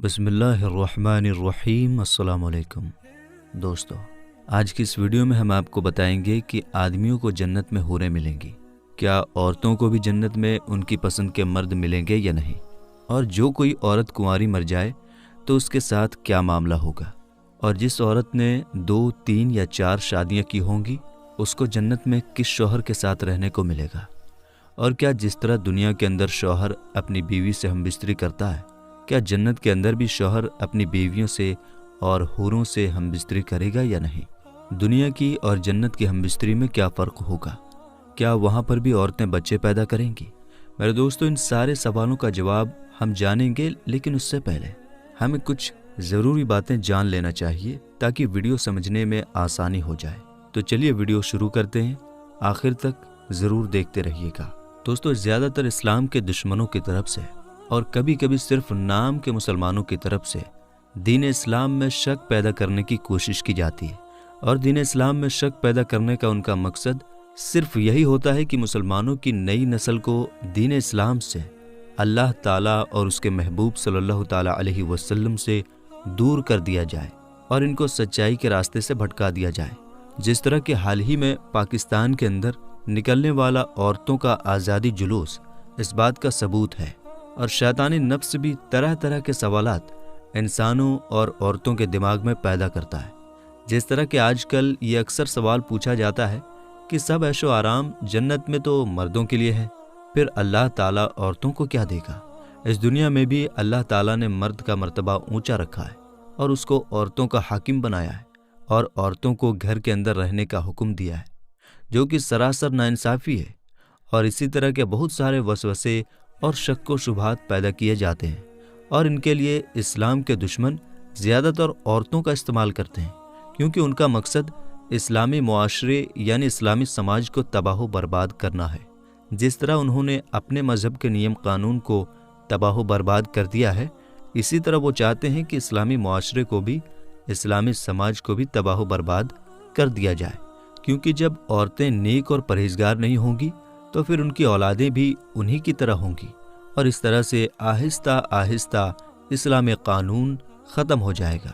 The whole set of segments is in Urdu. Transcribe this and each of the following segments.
بسم اللہ الرحمن الرحیم۔ السلام علیکم دوستو، آج کی اس ویڈیو میں ہم آپ کو بتائیں گے کہ آدمیوں کو جنت میں حوریں ملیں گی، کیا عورتوں کو بھی جنت میں ان کی پسند کے مرد ملیں گے یا نہیں، اور جو کوئی عورت کنواری مر جائے تو اس کے ساتھ کیا معاملہ ہوگا، اور جس عورت نے 2، 3 یا 4 شادیاں کی ہوں گی اس کو جنت میں کس شوہر کے ساتھ رہنے کو ملے گا، اور کیا جس طرح دنیا کے اندر شوہر اپنی بیوی سے ہم بستری کرتا ہے، کیا جنت کے اندر بھی شوہر اپنی بیویوں سے اور حوروں سے ہم بستری کرے گا یا نہیں؟ دنیا کی اور جنت کی ہم بستری میں کیا فرق ہوگا؟ کیا وہاں پر بھی عورتیں بچے پیدا کریں گی؟ میرے دوستو، ان سارے سوالوں کا جواب ہم جانیں گے، لیکن اس سے پہلے ہمیں کچھ ضروری باتیں جان لینا چاہیے تاکہ ویڈیو سمجھنے میں آسانی ہو جائے۔ تو چلیے ویڈیو شروع کرتے ہیں، آخر تک ضرور دیکھتے رہیے گا۔ دوستو، زیادہ تر اسلام کے دشمنوں کی طرف سے اور کبھی کبھی صرف نام کے مسلمانوں کی طرف سے دین اسلام میں شک پیدا کرنے کی کوشش کی جاتی ہے، اور دین اسلام میں شک پیدا کرنے کا ان کا مقصد صرف یہی ہوتا ہے کہ مسلمانوں کی نئی نسل کو دین اسلام سے، اللہ تعالیٰ اور اس کے محبوب صلی اللہ تعالیٰ علیہ وسلم سے دور کر دیا جائے اور ان کو سچائی کے راستے سے بھٹکا دیا جائے۔ جس طرح کہ حال ہی میں پاکستان کے اندر نکلنے والا عورتوں کا آزادی جلوس اس بات کا ثبوت ہے، اور شیطانی نفس بھی طرح طرح کے سوالات انسانوں اور عورتوں کے دماغ میں پیدا کرتا ہے۔ جس طرح کہ آج کل یہ اکثر سوال پوچھا جاتا ہے کہ سب عیش و آرام جنت میں تو مردوں کے لیے ہے، پھر اللہ تعالیٰ عورتوں کو کیا دے گا؟ اس دنیا میں بھی اللہ تعالیٰ نے مرد کا مرتبہ اونچا رکھا ہے اور اس کو عورتوں کا حاکم بنایا ہے، اور عورتوں کو گھر کے اندر رہنے کا حکم دیا ہے، جو کہ سراسر ناانصافی ہے۔ اور اسی طرح کے بہت سارے وسوسے اور شک و شبہات پیدا کیے جاتے ہیں، اور ان کے لیے اسلام کے دشمن زیادہ تر عورتوں کا استعمال کرتے ہیں، کیونکہ ان کا مقصد اسلامی معاشرے یعنی اسلامی سماج کو تباہ و برباد کرنا ہے۔ جس طرح انہوں نے اپنے مذہب کے نیم قانون کو تباہ و برباد کر دیا ہے، اسی طرح وہ چاہتے ہیں کہ اسلامی معاشرے کو بھی، اسلامی سماج کو بھی تباہ و برباد کر دیا جائے، کیونکہ جب عورتیں نیک اور پرہیزگار نہیں ہوں گی تو پھر ان کی اولادیں بھی انہی کی طرح ہوں گی، اور اس طرح سے آہستہ آہستہ اسلامی قانون ختم ہو جائے گا۔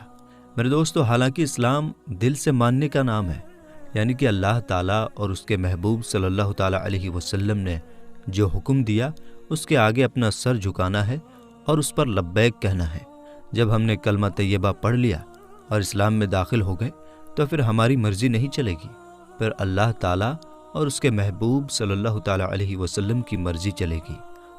میرے دوستو، حالانکہ اسلام دل سے ماننے کا نام ہے، یعنی کہ اللہ تعالیٰ اور اس کے محبوب صلی اللہ تعالیٰ علیہ وسلم نے جو حکم دیا اس کے آگے اپنا سر جھکانا ہے اور اس پر لبیک کہنا ہے۔ جب ہم نے کلمہ طیبہ پڑھ لیا اور اسلام میں داخل ہو گئے تو پھر ہماری مرضی نہیں چلے گی، پھر اللہ تعالیٰ اور اس کے محبوب صلی اللہ تعالیٰ علیہ وسلم کی مرضی چلے گی،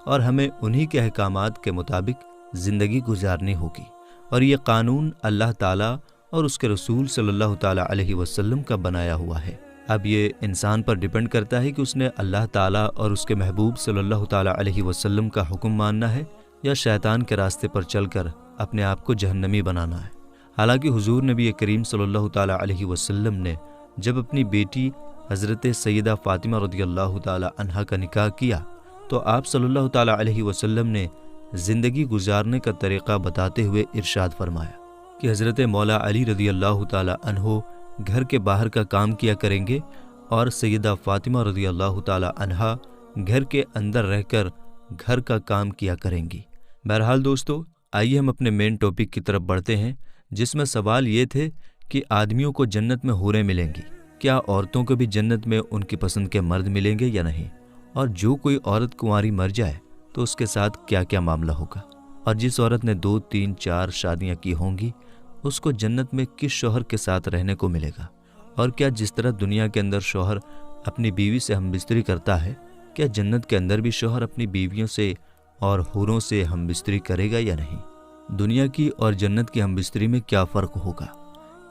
اور ہمیں انہی کے احکامات کے مطابق زندگی گزارنی ہوگی، اور یہ قانون اللہ تعالیٰ اور اس کے رسول صلی اللہ تعالیٰ علیہ وسلم کا بنایا ہوا ہے۔ اب یہ انسان پر ڈیپینڈ کرتا ہے کہ اس نے اللہ تعالیٰ اور اس کے محبوب صلی اللہ تعالیٰ علیہ وسلم کا حکم ماننا ہے یا شیطان کے راستے پر چل کر اپنے آپ کو جہنمی بنانا ہے۔ حالانکہ حضور نبی کریم صلی اللہ تعالیٰ علیہ وسلم نے جب اپنی بیٹی حضرت سیدہ فاطمہ رضی اللہ تعالیٰ عنہا کا نکاح کیا تو آپ صلی اللہ تعالیٰ علیہ وسلم نے زندگی گزارنے کا طریقہ بتاتے ہوئے ارشاد فرمایا کہ حضرت مولا علی رضی اللہ تعالیٰ عنہ گھر کے باہر کا کام کیا کریں گے، اور سیدہ فاطمہ رضی اللہ تعالیٰ عنہا گھر کے اندر رہ کر گھر کا کام کیا کریں گی۔ بہرحال دوستو، آئیے ہم اپنے مین ٹاپک کی طرف بڑھتے ہیں، جس میں سوال یہ تھے کہ آدمیوں کو جنت میں حوریں ملیں گی، کیا عورتوں کو بھی جنت میں ان کی پسند کے مرد ملیں گے یا نہیں، اور جو کوئی عورت کنواری مر جائے تو اس کے ساتھ کیا کیا معاملہ ہوگا، اور جس عورت نے 2، 3، 4 شادیاں کی ہوں گی اس کو جنت میں کس شوہر کے ساتھ رہنے کو ملے گا، اور کیا جس طرح دنیا کے اندر شوہر اپنی بیوی سے ہم بستری کرتا ہے، کیا جنت کے اندر بھی شوہر اپنی بیویوں سے اور حوروں سے ہم بستری کرے گا یا نہیں؟ دنیا کی اور جنت کی ہم بستری میں کیا فرق ہوگا؟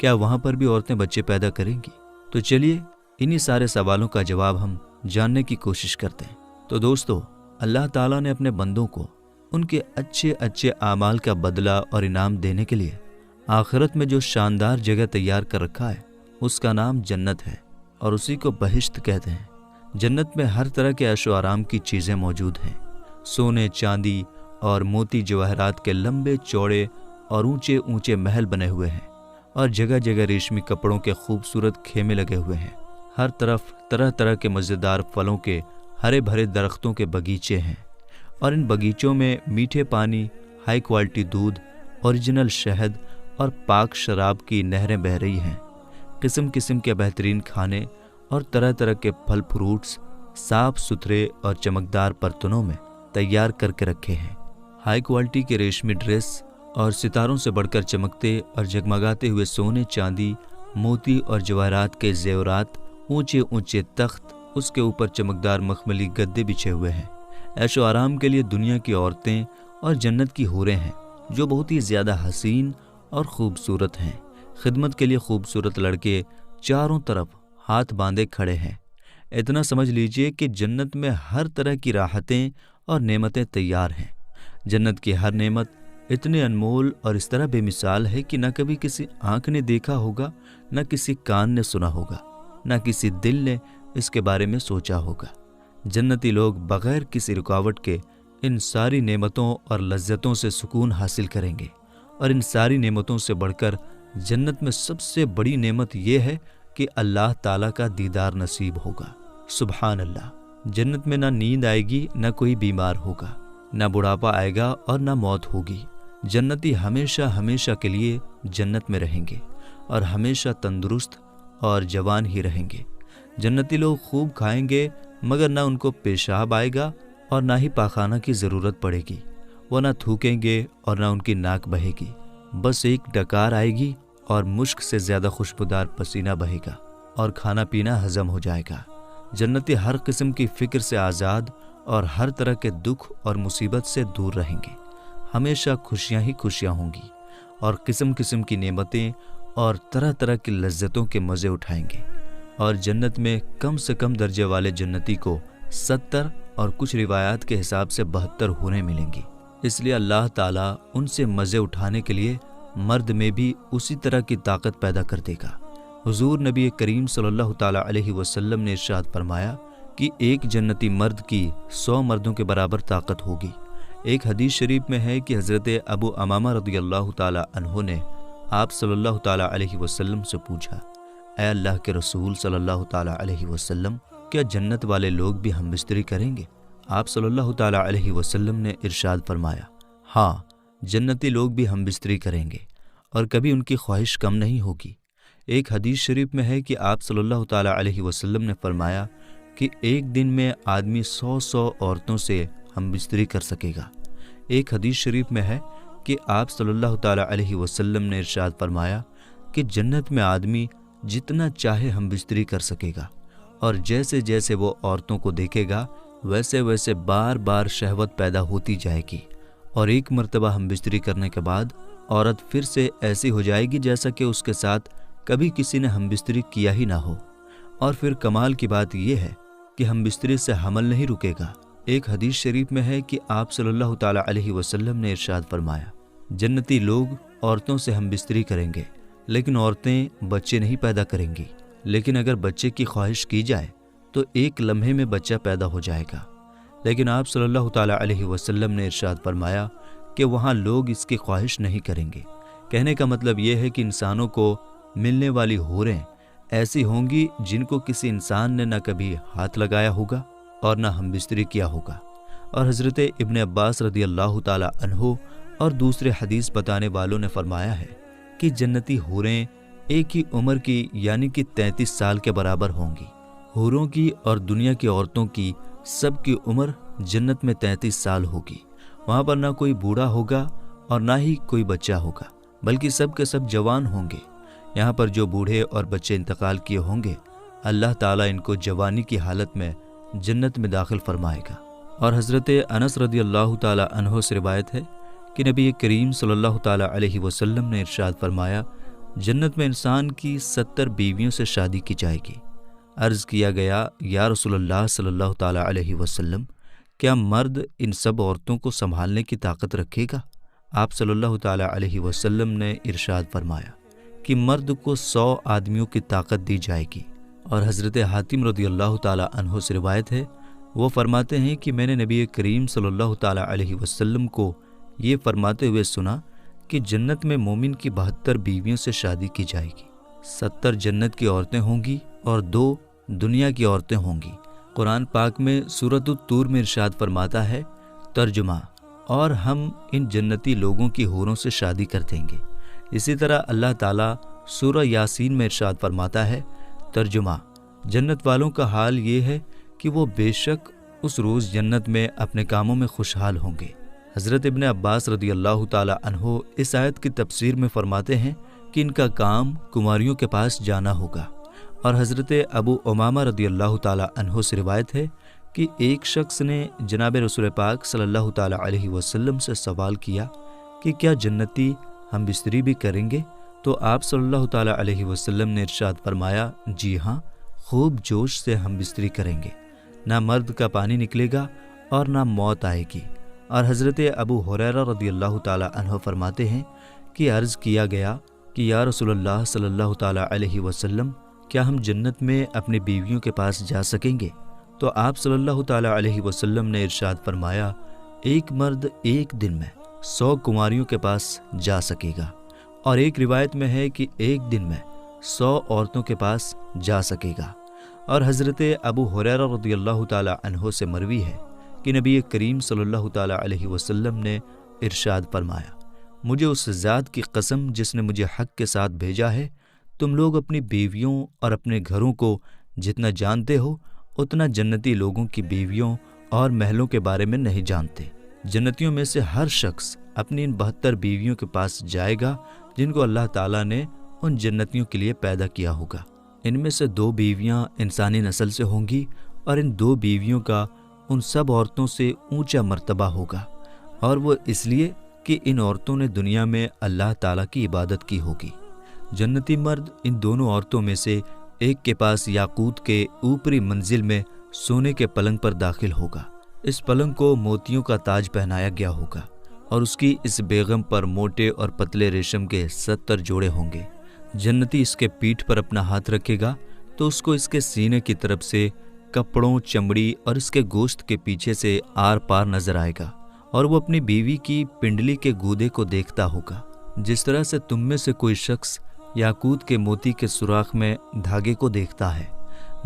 کیا وہاں پر بھی عورتیں بچے پیدا کریں گی؟ تو چلیے انہی سارے سوالوں کا جواب ہم جاننے کی کوشش کرتے ہیں۔ تو دوستو، اللہ تعالیٰ نے اپنے بندوں کو ان کے اچھے اچھے اعمال کا بدلہ اور انعام دینے کے لیے آخرت میں جو شاندار جگہ تیار کر رکھا ہے اس کا نام جنت ہے، اور اسی کو بہشت کہتے ہیں۔ جنت میں ہر طرح کے عیش و آرام کی چیزیں موجود ہیں، سونے، چاندی اور موتی جواہرات کے لمبے چوڑے اور اونچے اونچے محل بنے ہوئے ہیں، اور جگہ جگہ ریشمی کپڑوں کے خوبصورت خیمے لگے ہوئے ہیں۔ ہر طرف طرح طرح کے مزیدار پھلوں کے ہرے بھرے درختوں کے باغیچے ہیں، اور ان باغیچوں میں میٹھے پانی، ہائی کوالٹی دودھ اوریجنل شہد اور پاک شراب کی نہریں بہہ رہی ہیں۔ قسم قسم کے بہترین کھانے اور طرح طرح کے پھل فروٹس صاف ستھرے اور چمکدار برتنوں میں تیار کر کے رکھے ہیں۔ ہائی کوالٹی کے ریشمی ڈریس اور ستاروں سے بڑھ کر چمکتے اور جگمگاتے ہوئے سونے چاندی موتی اور جواہرات کے زیورات، اونچے اونچے تخت، اس کے اوپر چمکدار مخملی گدے بچھے ہوئے ہیں۔ عیش و آرام کے لیے دنیا کی عورتیں اور جنت کی حوریں ہیں جو بہت ہی زیادہ حسین اور خوبصورت ہیں۔ خدمت کے لیے خوبصورت لڑکے چاروں طرف ہاتھ باندھے کھڑے ہیں۔ اتنا سمجھ لیجئے کہ جنت میں ہر طرح کی راحتیں اور نعمتیں تیار ہیں۔ جنت کی ہر نعمت اتنی انمول اور اس طرح بے مثال ہے کہ نہ کبھی کسی آنکھ نے دیکھا ہوگا، نہ کسی کان نے سنا ہوگا، نہ کسی دل نے اس کے بارے میں سوچا ہوگا۔ جنتی لوگ بغیر کسی رکاوٹ کے ان ساری نعمتوں اور لذتوں سے سکون حاصل کریں گے، اور ان ساری نعمتوں سے بڑھ کر جنت میں سب سے بڑی نعمت یہ ہے کہ اللہ تعالیٰ کا دیدار نصیب ہوگا۔ سبحان اللہ! جنت میں نہ نیند آئے گی، نہ کوئی بیمار ہوگا، نہ بڑھاپا آئے گا اور نہ موت ہوگی۔ جنتی ہمیشہ ہمیشہ کے لیے جنت میں رہیں گے اور ہمیشہ تندرست اور جوان ہی رہیں گے۔ جنتی لوگ خوب کھائیں گے مگر نہ ان کو پیشاب آئے گا اور نہ ہی پاخانہ کی ضرورت پڑے گی۔ وہ نہ تھوکیں گے اور نہ ان کی ناک بہے گی، بس ایک ڈکار آئے گی اور مشک سے زیادہ خوشبودار پسینہ بہے گا اور کھانا پینا ہضم ہو جائے گا۔ جنتی ہر قسم کی فکر سے آزاد اور ہر طرح کے دکھ اور مصیبت سے دور رہیں گے۔ ہمیشہ خوشیاں ہی خوشیاں ہوں گی اور قسم قسم کی نعمتیں اور طرح طرح کی لذتوں کے مزے اٹھائیں گے۔ اور جنت میں کم سے کم درجے والے جنتی کو 70 اور کچھ روایات کے حساب سے 72 حوریں ملیں گی۔ اس لیے اللہ تعالیٰ ان سے مزے اٹھانے کے لیے مرد میں بھی اسی طرح کی طاقت پیدا کر دے گا۔ حضور نبی کریم صلی اللہ تعالیٰ علیہ وسلم نے ارشاد فرمایا کہ ایک جنتی مرد کی 100 مردوں کے برابر طاقت ہوگی۔ ایک حدیث شریف میں ہے کہ حضرت ابو امامہ رضی اللہ تعالیٰ عنہ نے آپ صلی اللہ تعالیٰ علیہ وسلم سے پوچھا، اے اللہ کے رسول صلی اللہ تعالیٰ علیہ وسلم، کیا جنت والے لوگ بھی ہم بستری کریں گے؟ آپ صلی اللہ تعالیٰ علیہ وسلم نے ارشاد فرمایا، ہاں، جنتی لوگ بھی ہم بستری کریں گے اور کبھی ان کی خواہش کم نہیں ہوگی۔ ایک حدیث شریف میں ہے کہ آپ صلی اللہ تعالیٰ علیہ وسلم نے فرمایا کہ ایک دن میں آدمی 100 عورتوں سے ہم بستری کر سکے گا۔ ایک حدیث شریف میں ہے کہ آپ صلی اللہ تعالیٰ علیہ وسلم نے ارشاد فرمایا کہ جنت میں آدمی جتنا چاہے ہم بستری کر سکے گا، اور جیسے جیسے وہ عورتوں کو دیکھے گا ویسے ویسے بار بار شہوت پیدا ہوتی جائے گی، اور ایک مرتبہ ہم بستری کرنے کے بعد عورت پھر سے ایسی ہو جائے گی جیسا کہ اس کے ساتھ کبھی کسی نے ہم بستری کیا ہی نہ ہو۔ اور پھر کمال کی بات یہ ہے کہ ہم بستری سے حمل نہیں رکے گا۔ ایک حدیث شریف میں ہے کہ آپ صلی اللہ تعالیٰ علیہ وسلم نے ارشاد فرمایا، جنتی لوگ عورتوں سے ہم بستری کریں گے لیکن عورتیں بچے نہیں پیدا کریں گی، لیکن اگر بچے کی خواہش کی جائے تو ایک لمحے میں بچہ پیدا ہو جائے گا۔ لیکن آپ صلی اللہ تعالیٰ علیہ وسلم نے ارشاد فرمایا کہ وہاں لوگ اس کی خواہش نہیں کریں گے۔ کہنے کا مطلب یہ ہے کہ انسانوں کو ملنے والی حوریں ایسی ہوں گی جن کو کسی انسان نے نہ کبھی ہاتھ لگایا ہوگا اور نہ ہم بستری کیا ہوگا۔ اور حضرت ابن عباس رضی اللہ تعالیٰ عنہ اور دوسرے حدیث بتانے والوں نے فرمایا ہے کہ جنتی حوریں ایک ہی عمر کی یعنی کہ 33 سال کے برابر ہوں گی۔ حوروں کی اور دنیا کی عورتوں کی سب کی عمر جنت میں 33 سال ہوگی۔ وہاں پر نہ کوئی بوڑھا ہوگا اور نہ ہی کوئی بچہ ہوگا، بلکہ سب کے سب جوان ہوں گے۔ یہاں پر جو بوڑھے اور بچے انتقال کیے ہوں گے، اللہ تعالیٰ ان کو جوانی کی حالت میں جنت میں داخل فرمائے گا۔ اور حضرت انس رضی اللہ تعالیٰ عنہ سے روایت ہے کہ نبی کریم صلی اللہ تعالیٰ علیہ وسلم نے ارشاد فرمایا، جنت میں انسان کی 70 بیویوں سے شادی کی جائے گی۔ عرض کیا گیا، یا رسول اللہ صلی اللہ تعالیٰ علیہ وسلم، کیا مرد ان سب عورتوں کو سنبھالنے کی طاقت رکھے گا؟ آپ صلی اللہ تعالیٰ علیہ وسلم نے ارشاد فرمایا کہ مرد کو 100 آدمیوں کی طاقت دی جائے گی۔ اور حضرت حاتم رضی اللہ تعالیٰ عنہ سے روایت ہے، وہ فرماتے ہیں کہ میں نے نبی کریم صلی اللہ تعالیٰ علیہ وسلم کو یہ فرماتے ہوئے سنا کہ جنت میں مومن کی 72 بیویوں سے شادی کی جائے گی، 70 جنت کی عورتیں ہوں گی اور 2 دنیا کی عورتیں ہوں گی۔ قرآن پاک میں سورۃ الطور میں ارشاد فرماتا ہے، ترجمہ، اور ہم ان جنتی لوگوں کی حوروں سے شادی کر دیں گے۔ اسی طرح اللہ تعالیٰ سورہ یاسین میں ارشاد فرماتا ہے، ترجمہ: جنت والوں کا حال یہ ہے کہ وہ بے شک اس روز جنت میں اپنے کاموں میں خوشحال ہوں گے۔ حضرت ابن عباس رضی اللہ تعالی عنہ اس آیت کی تفسیر میں فرماتے ہیں کہ ان کا کام کماریوں کے پاس جانا ہوگا، اور حضرت ابو امامہ رضی اللہ تعالی عنہ سے روایت ہے کہ ایک شخص نے جناب رسول پاک صلی اللہ تعالی علیہ وسلم سے سوال کیا کہ کیا جنتی ہم بستری بھی کریں گے؟ تو آپ صلی اللہ تعالی علیہ وسلم نے ارشاد فرمایا، جی ہاں، خوب جوش سے ہم بستری کریں گے، نہ مرد کا پانی نکلے گا اور نہ موت آئے گی۔ اور حضرت ابو ہریرہ رضی اللہ تعالی عنہ فرماتے ہیں کہ عرض کیا گیا کہ یا رسول اللہ صلی اللہ تعالی علیہ وسلم، کیا ہم جنت میں اپنی بیویوں کے پاس جا سکیں گے؟ تو آپ صلی اللہ تعالی علیہ وسلم نے ارشاد فرمایا، ایک مرد ایک دن میں 100 کماریوں کے پاس جا سکے گا، اور ایک روایت میں ہے کہ ایک دن میں 100 عورتوں کے پاس جا سکے گا۔ اور حضرت ابو ہریرہ رضی اللہ تعالی عنہ سے مروی ہے کہ نبی کریم صلی اللہ تعالی علیہ وسلم نے ارشاد فرمایا، مجھے اس ذات کی قسم جس نے مجھے حق کے ساتھ بھیجا ہے، تم لوگ اپنی بیویوں اور اپنے گھروں کو جتنا جانتے ہو اتنا جنتی لوگوں کی بیویوں اور محلوں کے بارے میں نہیں جانتے۔ جنتیوں میں سے ہر شخص اپنی ان 72 بیویوں کے پاس جائے گا جن کو اللہ تعالیٰ نے ان جنتیوں کے لیے پیدا کیا ہوگا۔ ان میں سے 2 بیویاں انسانی نسل سے ہوں گی، اور ان 2 بیویوں کا ان سب عورتوں سے اونچا مرتبہ ہوگا، اور وہ اس لیے کہ ان عورتوں نے دنیا میں اللہ تعالیٰ کی عبادت کی ہوگی۔ جنتی مرد ان دونوں عورتوں میں سے ایک کے پاس یاقوت کے اوپری منزل میں سونے کے پلنگ پر داخل ہوگا۔ اس پلنگ کو موتیوں کا تاج پہنایا گیا ہوگا، اور اس کی اس بیگم پر موٹے اور پتلے ریشم کے 70 جوڑے ہوں گے۔ جنتی اس کے پیٹھ پر اپنا ہاتھ رکھے گا تو اس کو اس کے سینے کی طرف سے کپڑوں، چمڑی اور اس کے گوشت کے پیچھے سے آر پار نظر آئے گا، اور وہ اپنی بیوی کی پنڈلی کے گودے کو دیکھتا ہوگا، جس طرح سے تم میں سے کوئی شخص یاقوت کے موتی کے سوراخ میں دھاگے کو دیکھتا ہے۔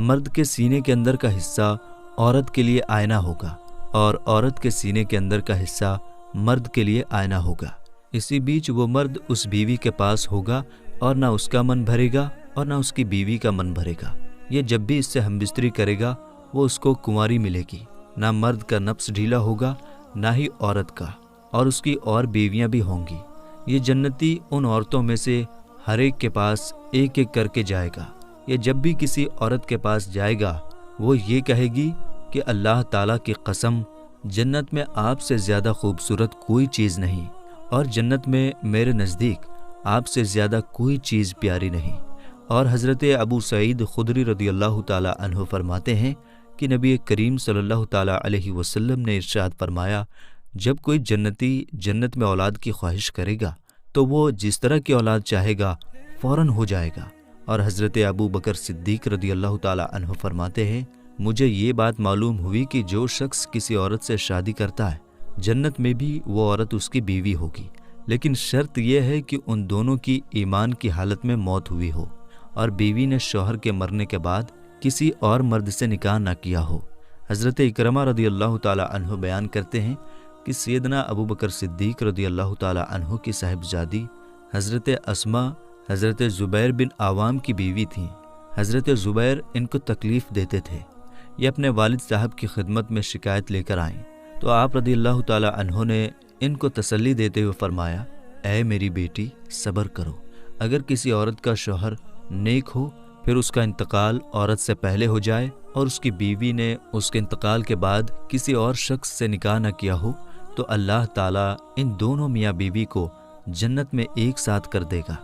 مرد کے سینے کے اندر کا حصہ عورت کے لیے آئینہ ہوگا، اور عورت کے سینے کے اندر کا حصہ مرد کے لیے آئینہ ہوگا۔ اسی بیچ وہ مرد اس بیوی کے پاس ہوگا، اور نہ اس کا من بھرے گا اور نہ اس کی بیوی کا من بھرے گا۔ یہ جب بھی اس سے ہم بستری کرے گا وہ اس کو کنواری ملے گی، نہ مرد کا نفس ڈھیلا ہوگا نہ ہی عورت کا، اور اس کی اور بیویاں بھی ہوں گی۔ یہ جنتی ان عورتوں میں سے ہر ایک کے پاس ایک ایک کر کے جائے گا۔ یہ جب بھی کسی عورت کے پاس جائے گا وہ یہ کہے گی کہ اللہ تعالیٰ کی قسم، جنت میں آپ سے زیادہ خوبصورت کوئی چیز نہیں، اور جنت میں میرے نزدیک آپ سے زیادہ کوئی چیز پیاری نہیں۔ اور حضرت ابو سعید خدری رضی اللہ تعالی عنہ فرماتے ہیں کہ نبی کریم صلی اللہ تعالی علیہ وسلم نے ارشاد فرمایا، جب کوئی جنتی جنت میں اولاد کی خواہش کرے گا تو وہ جس طرح کی اولاد چاہے گا فوراً ہو جائے گا۔ اور حضرت ابو بکر صدیق رضی اللہ تعالی عنہ فرماتے ہیں، مجھے یہ بات معلوم ہوئی کہ جو شخص کسی عورت سے شادی کرتا ہے جنت میں بھی وہ عورت اس کی بیوی ہوگی، لیکن شرط یہ ہے کہ ان دونوں کی ایمان کی حالت میں موت ہوئی ہو، اور بیوی نے شوہر کے مرنے کے بعد کسی اور مرد سے نکاح نہ کیا ہو۔ حضرت اکرمہ رضی اللہ تعالی عنہ بیان کرتے ہیں کہ سیدنا ابو بکر صدیق رضی اللہ تعالی عنہ کی صاحبزادی حضرت اسماء حضرت زبیر بن عوام کی بیوی تھیں۔ حضرت زبیر ان کو تکلیف دیتے تھے۔ یہ اپنے والد صاحب کی خدمت میں شکایت لے کر آئیں تو آپ رضی اللہ تعالی عنہ نے ان کو تسلی دیتے ہوئے فرمایا، اے میری بیٹی، صبر کرو۔ اگر کسی عورت کا شوہر نیک ہو، پھر اس کا انتقال عورت سے پہلے ہو جائے اور اس کی بیوی نے اس کے انتقال کے بعد کسی اور شخص سے نکاح نہ کیا ہو، تو اللہ تعالیٰ ان دونوں میاں بیوی کو جنت میں ایک ساتھ کر دے گا،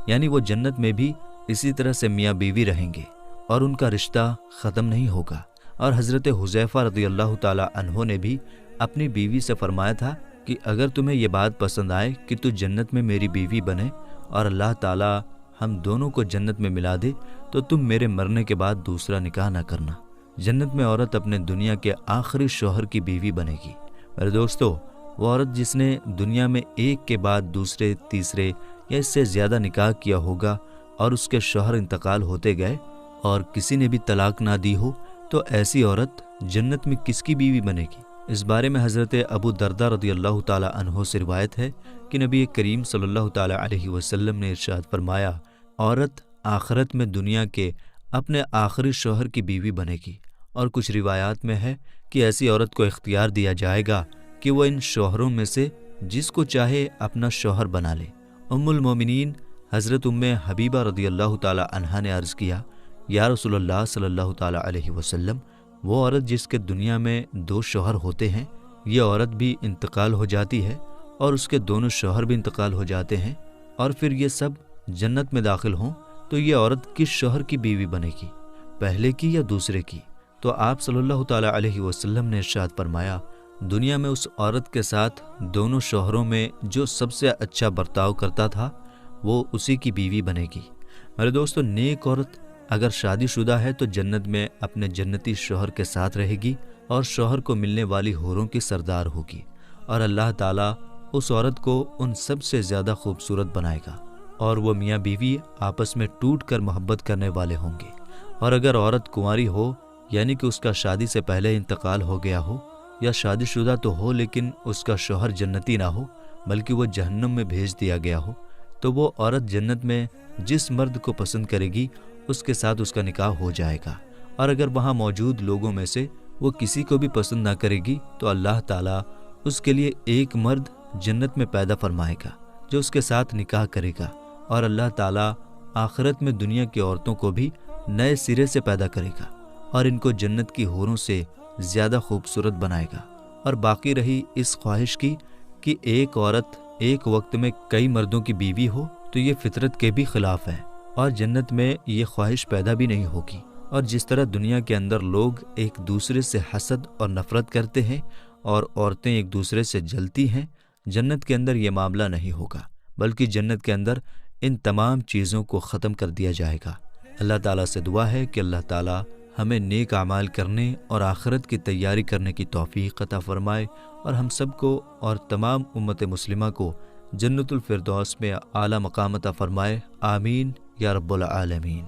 یعنی وہ جنت میں بھی اسی طرح سے میاں بیوی رہیں گے اور ان کا رشتہ ختم نہیں ہوگا۔ اور حضرت حذیفہ رضی اللہ تعالی عنہ نے بھی اپنی بیوی سے فرمایا تھا کہ اگر تمہیں یہ بات پسند آئے کہ تو جنت میں میری بیوی بنے اور اللہ تعالیٰ ہم دونوں کو جنت میں ملا دے، تو تم میرے مرنے کے بعد دوسرا نکاح نہ کرنا۔ جنت میں عورت اپنے دنیا کے آخری شوہر کی بیوی بنے گی۔ میرے دوستو، وہ عورت جس نے دنیا میں ایک کے بعد دوسرے، تیسرے یا اس سے زیادہ نکاح کیا ہوگا اور اس کے شوہر انتقال ہوتے گئے اور کسی نے بھی طلاق نہ دی ہو، تو ایسی عورت جنت میں کس کی بیوی بنے گی؟ اس بارے میں حضرت ابو دردہ رضی اللہ تعالی عنہ سے روایت ہے کہ نبی کریم صلی اللہ تعالی علیہ وسلم نے ارشاد فرمایا، عورت آخرت میں دنیا کے اپنے آخری شوہر کی بیوی بنے گی۔ اور کچھ روایات میں ہے کہ ایسی عورت کو اختیار دیا جائے گا کہ وہ ان شوہروں میں سے جس کو چاہے اپنا شوہر بنا لے۔ ام المومنین حضرت ام حبیبہ رضی اللہ تعالی عنہا نے عرض کیا، یا رسول اللہ صلی اللہ تعالی علیہ وسلم، وہ عورت جس کے دنیا میں 2 شوہر ہوتے ہیں، یہ عورت بھی انتقال ہو جاتی ہے اور اس کے دونوں شوہر بھی انتقال ہو جاتے ہیں، اور پھر یہ سب جنت میں داخل ہوں، تو یہ عورت کس شوہر کی بیوی بنے گی، پہلے کی یا دوسرے کی؟ تو آپ صلی اللہ تعالی علیہ وسلم نے ارشاد فرمایا، دنیا میں اس عورت کے ساتھ دونوں شوہروں میں جو سب سے اچھا برتاؤ کرتا تھا وہ اسی کی بیوی بنے گی۔ میرے دوستو، نیک عورت اگر شادی شدہ ہے تو جنت میں اپنے جنتی شوہر کے ساتھ رہے گی اور شوہر کو ملنے والی حوروں کی سردار ہوگی، اور اللہ تعالیٰ اس عورت کو ان سب سے زیادہ خوبصورت بنائے گا، اور وہ میاں بیوی آپس میں ٹوٹ کر محبت کرنے والے ہوں گے۔ اور اگر عورت کنواری ہو، یعنی کہ اس کا شادی سے پہلے انتقال ہو گیا ہو، یا شادی شدہ تو ہو لیکن اس کا شوہر جنتی نہ ہو بلکہ وہ جہنم میں بھیج دیا گیا ہو، تو وہ عورت جنت میں جس مرد کو پسند کرے گی اس کے ساتھ اس کا نکاح ہو جائے گا، اور اگر وہاں موجود لوگوں میں سے وہ کسی کو بھی پسند نہ کرے گی تو اللہ تعالیٰ اس کے لیے ایک مرد جنت میں پیدا فرمائے گا جو اس کے ساتھ نکاح کرے گا، اور اللہ تعالیٰ آخرت میں دنیا کی عورتوں کو بھی نئے سرے سے پیدا کرے گا اور ان کو جنت کی حوروں سے زیادہ خوبصورت بنائے گا۔ اور باقی رہی اس خواہش کی کہ ایک عورت ایک وقت میں کئی مردوں کی بیوی ہو، تو یہ فطرت کے بھی خلاف ہے، اور جنت میں یہ خواہش پیدا بھی نہیں ہوگی۔ اور جس طرح دنیا کے اندر لوگ ایک دوسرے سے حسد اور نفرت کرتے ہیں اور عورتیں ایک دوسرے سے جلتی ہیں، جنت کے اندر یہ معاملہ نہیں ہوگا، بلکہ جنت کے اندر ان تمام چیزوں کو ختم کر دیا جائے گا۔ اللہ تعالیٰ سے دعا ہے کہ اللہ تعالیٰ ہمیں نیک اعمال کرنے اور آخرت کی تیاری کرنے کی توفیق عطا فرمائے، اور ہم سب کو اور تمام امت مسلمہ کو جنت الفردوس میں اعلیٰ مقام عطا فرمائے، آمین یا رب العالمین۔